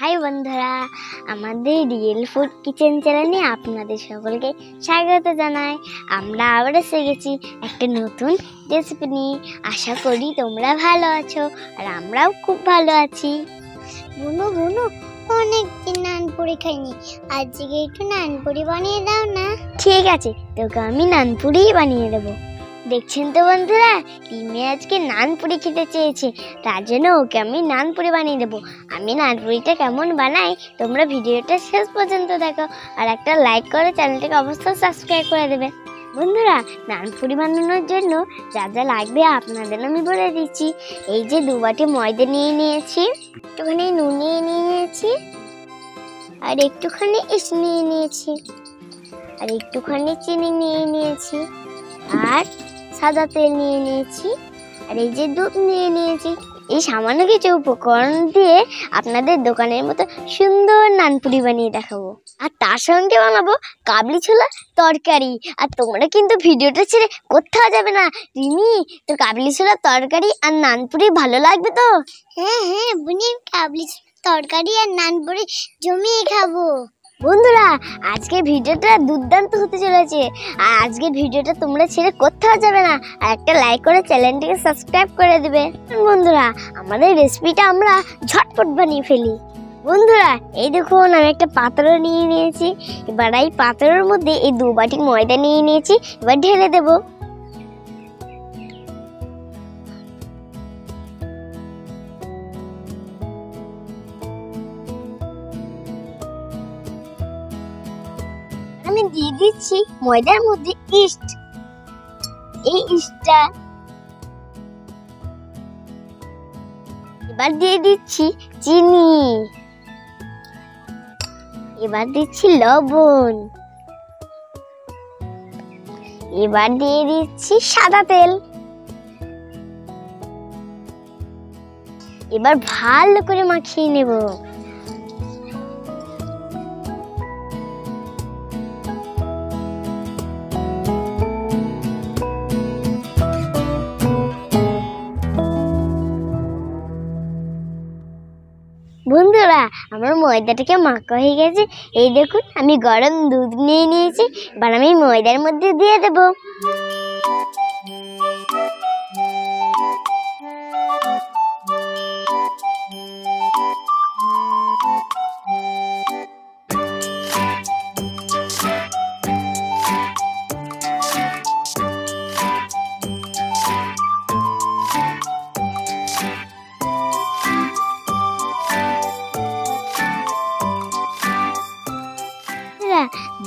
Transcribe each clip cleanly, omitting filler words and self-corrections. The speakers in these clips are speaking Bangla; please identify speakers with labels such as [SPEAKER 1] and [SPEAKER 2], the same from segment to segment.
[SPEAKER 1] হাই বন্ধুরা, আমাদের রিয়েল ফুড কিচেন চ্যানেলে আপনাদের সকলকে স্বাগত জানাই। আমরা আবার এসে গেছি একটা নতুন রেসিপি নিয়ে। আশা করি তোমরা ভালো আছো আর আমরাও খুব ভালো আছি।
[SPEAKER 2] বুনু বুনু অনেকদিন নানপুরি খাইনি, আজকে একটু নানপুরি বানিয়ে দাও না।
[SPEAKER 1] ঠিক আছে, তোকে আমি নানপুরিই বানিয়ে দেবো। দেখছেন তো বন্ধুরা, রিমি আজকে নানপুরি খেতে চেয়েছে, তার জন্য ওকে আমি নানপুরি বানিয়ে দেবো। আমি নানপুরিটা কেমন বানাই তোমরা ভিডিওটা শেষ পর্যন্ত দেখো, আর একটা লাইক করে চ্যানেলটাকে অবশ্যই সাবস্ক্রাইব করে দেবে। বন্ধুরা, নানপুরি বানানোর জন্য যা যা লাগবে আপনাদের আমি বলে দিচ্ছি। এই যে 2 বাটি ময়দা নিয়ে নিয়েছি, একটুখানি নুন নিয়ে নিয়েছি, আর একটুখানি ইস্ট নিয়ে নিয়েছি, আর একটুখানি চিনি নিয়ে নিয়েছি, আর সাদা তেল নিয়ে নিয়েছি, আর এই যে দুধ নিয়ে নিয়েছি। এই সামান্য কিছু উপকরণ দিয়ে আপনাদের দোকানের মতো সুন্দর নানপুরি বানিয়ে দেখাবো, আর তার সঙ্গে বানাবো কাবলি ছোলার তরকারি। আর তোমরা কিন্তু ভিডিওটা ছেড়ে কোথাও যাবে না। রিমি, তোর কাবলি ছোলার তরকারি আর নানপুরি ভালো লাগবে তো?
[SPEAKER 2] হ্যাঁ হ্যাঁ বুনি, কাবলি তরকারি আর নানপুরি জমিয়ে খাবো।
[SPEAKER 1] বন্ধুরা, আজকের ভিডিওটা দুর্দান্ত হতে চলেছে, আর আজকের ভিডিওটা তোমরা ছেড়ে কোথাও যাবে না, আর একটা লাইক করে চ্যানেলটিকে সাবস্ক্রাইব করে দেবে। বন্ধুরা, আমাদের রেসিপিটা আমরা ঝটপট বানিয়ে ফেলি। বন্ধুরা, এই দেখুন আমি একটা পাত্র নিয়ে নিয়েছি। এবার এই পাত্রের মধ্যে এই 2 বাটি ময়দা নিয়ে নিয়েছি, এবার ঢেলে দেবো। আমি দিয়ে দিচ্ছি ময়দার মধ্যে ইস্ট। এই ইস্টটা এবার দিয়ে দিচ্ছি চিনি, এবার দিচ্ছি লবণ, এবার দিয়ে দিচ্ছি সাদা তেল। এবার ভালো করে মাখিয়ে নেব। বন্ধুরা, আমার ময়দাটাকে মাখা হয়ে গেছে। এই দেখুন আমি গরম দুধ নিয়ে নিয়েছি, এবার আমি ময়দার মধ্যে দিয়ে দেব।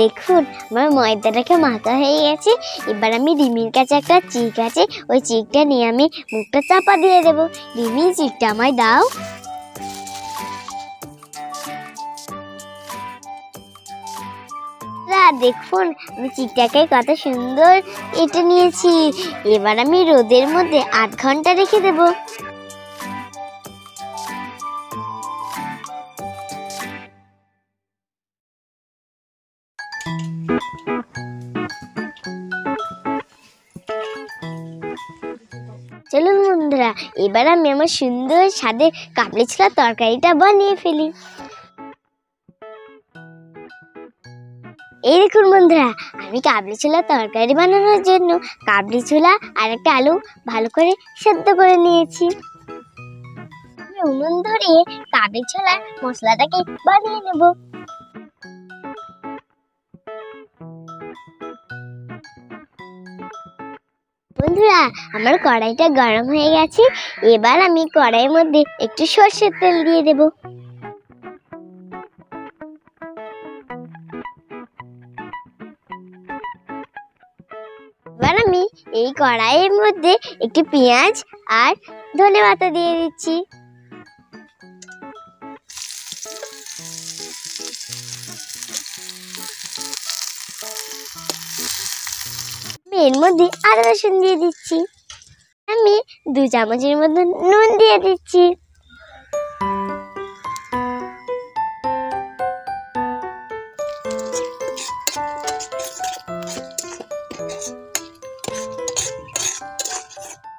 [SPEAKER 1] দেখুন আমার ময়দাটাকে মাখা হয়ে গেছে। এবার আমি রিমির কাছে একটা চিক আছে, ওই চিকটা নিয়ে আমি মুখটা চাপা দিয়ে দেবো। রিমি, চিকটা আমায় দাও। দেখুন আমি চিকটাকে কত সুন্দর এটা নিয়েছি। এবার আমি রোদের মধ্যে 8 ঘন্টা রেখে দেবো। চলুন বন্ধুরা, এবার আমি আমার সুন্দর স্বাদের কাবলি ছোলার তরকারিটা বানিয়ে ফেলি। এই দেখুন বন্ধুরা, আমি কাবলি ছোলার তরকারি বানানোর জন্য কাবলি ছোলা আর একটা আলু ভালো করে সেদ্ধ করে নিয়েছি। আমি উনুন ধরিয়ে কাবলি ছোলার মশলাটাকে বানিয়ে নেব। বন্ধুরা, আমার কড়াইটা গরম হয়ে গেছে। এবার আমি কড়াইয়ের মধ্যে একটু সরষের তেল দিয়ে দেব। এবার আমি এই কড়াইয়ের মধ্যে একটু পেঁয়াজ আর ধনেপাতা দিয়ে দিচ্ছি। এর মধ্যে আদা রসুন দিয়ে দিচ্ছি। আমি 2 চামচের মতো নুন দিয়ে দিচ্ছি।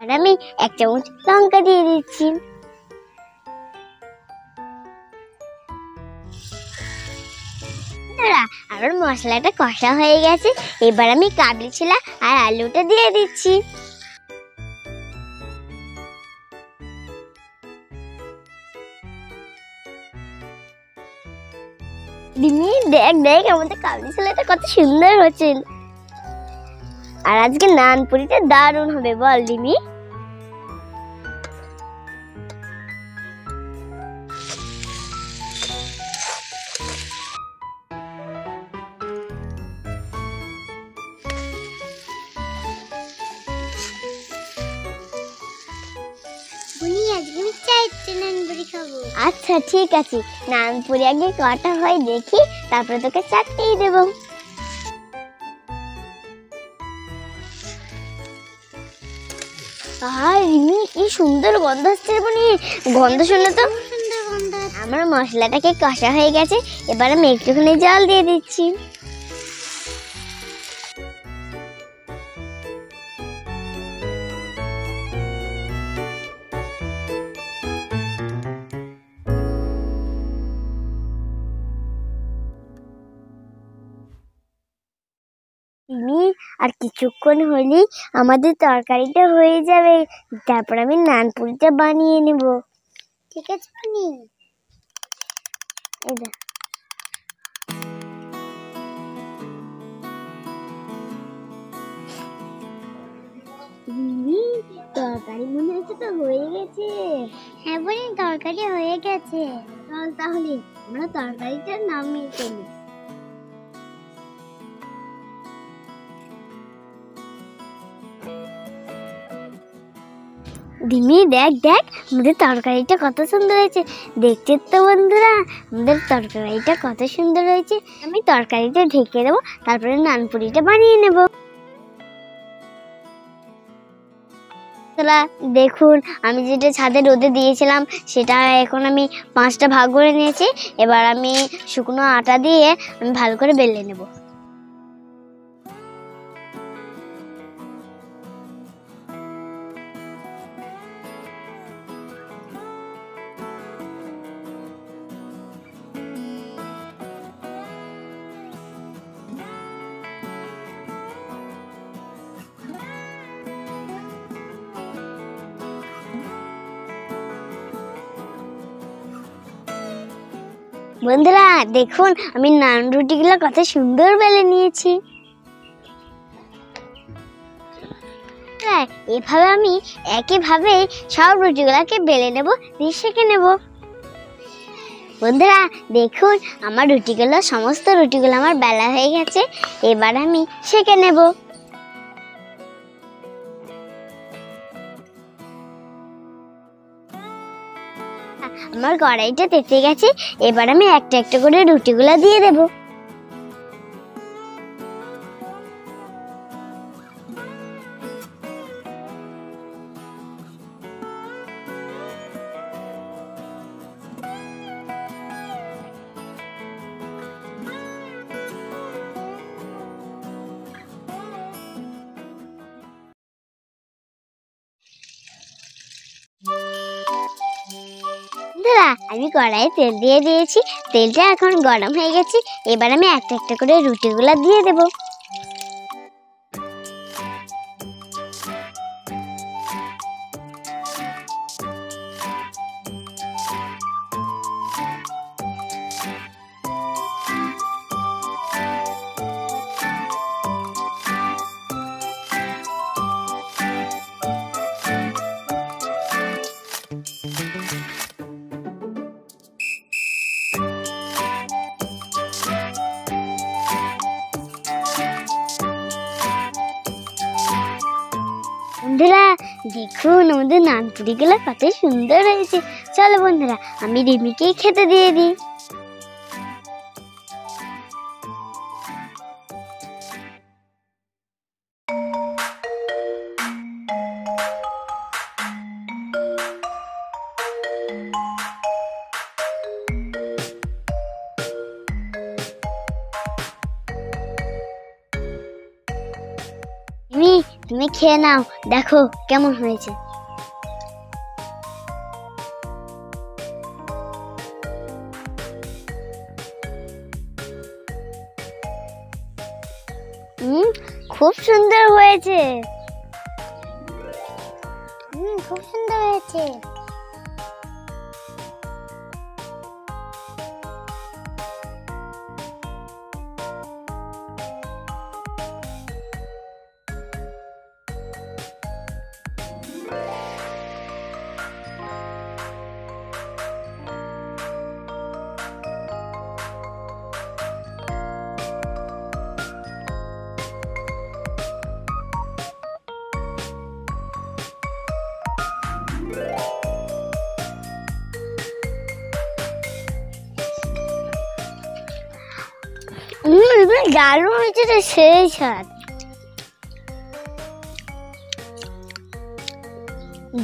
[SPEAKER 1] আর আমি 1 চামচ লঙ্কা দিয়ে দিচ্ছি। মশলাটা কষা হয়ে গেছে, এবার আমি কাবলি ছোলা আর আলুটা দিয়ে দিচ্ছি। দিমি দেখ দেখ আমাদের কাবলি ছোলাটা কত সুন্দর হচ্ছে। আর আজকে নান পুরিটা দারুণ হবে, বল দিমি?
[SPEAKER 2] বুনি আজকে আমি চারটে নান পুরি খাবো।
[SPEAKER 1] আচ্ছা ঠিক আছে, নান পুরি আগে কটা হয় দেখি, তারপরে তোকে চারটেই দেবো। রিমি কি সুন্দর গন্ধ আসছে বুনি, গন্ধ শুনে তো
[SPEAKER 2] সুন্দর গন্ধ।
[SPEAKER 1] আমার মশলাটাকে কষা হয়ে গেছে, এবার আমি একটুখানি জল দিয়ে দিচ্ছি। আর কিছুক্ষণ হলেই আমাদের তরকারিটা হয়ে যাবে, তারপর আমি নান পুরিটা বানিয়ে নেব।
[SPEAKER 2] ঠিক আছে বুনি।
[SPEAKER 1] এই দেখ। তরকারি মনে হচ্ছে তো হয়ে গেছে।
[SPEAKER 2] হ্যাঁ বুনি, তরকারি হয়ে গেছে।
[SPEAKER 1] চল তাহলে আমরা তরকারিটা নামিয়ে ফেলি। দিমি দেখ দেখ আমাদের তরকারিটা কত সুন্দর হয়েছে, দেখতে তো বন্ধুরা আমাদের তরকারিটা কত সুন্দর হয়েছে। আমি তরকারিটা ঢেকে দেবো, তারপরে নান পুরিটা বানিয়ে নেব। দেখুন আমি যেটা ছাদে রোদে দিয়েছিলাম সেটা এখন আমি 5টা ভাগ করে নিয়েছি। এবার আমি শুকনো আটা দিয়ে আমি ভালো করে বেলে নেব। বন্ধুরা দেখুন আমি নান রুটিগুলো কত সুন্দর বেলে নিয়েছি। এভাবে আমি একইভাবে সব রুটিগুলোকে বেলে নেব, দিয়ে সেঁকে নেব। বন্ধুরা দেখুন আমার সমস্ত রুটিগুলো আমার বেলা হয়ে গেছে, এবার আমি সেঁকে নেব। আমার কড়াইটা তেতে গেছে, এবার আমি একটা একটা করে রুটিগুলো দিয়ে দেব। আমি কড়াইয়ে তেল দিয়ে দিয়েছি, তেলটা এখন গরম হয়ে গেছে, এবার আমি একটা একটা করে রুটিগুলো দিয়ে দেব। বন্ধুরা দেখুন আমাদের নান পুরিগুলো কত সুন্দর হয়েছে। চলো বন্ধুরা আমি রিমিকেই খেতে দিয়ে দিই। তুমি খেয়ে নাও, দেখো কেমন হয়েছে। খুব সুন্দর হয়েছে।
[SPEAKER 2] খুব সুন্দর হয়েছে।
[SPEAKER 1] দারুণ হয়েছে রে, সেই স্বাদ।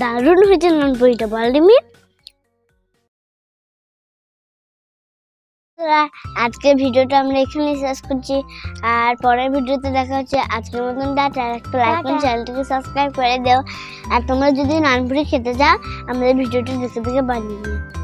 [SPEAKER 1] দারুণ হয়েছে নানপুরিটা, বল রিমি। আজকের ভিডিওটা আমরা এখানে শেষ করছি, আর পরের ভিডিওতে দেখা হচ্ছে। আজকের মতন টাটা। একটা লাইক করে চ্যানেলটিকে সাবস্ক্রাইব করে দাও। আর তোমরা যদি নানপুরি খেতে চাও আমাদের ভিডিওটি দেখে বানিয়ে দিও।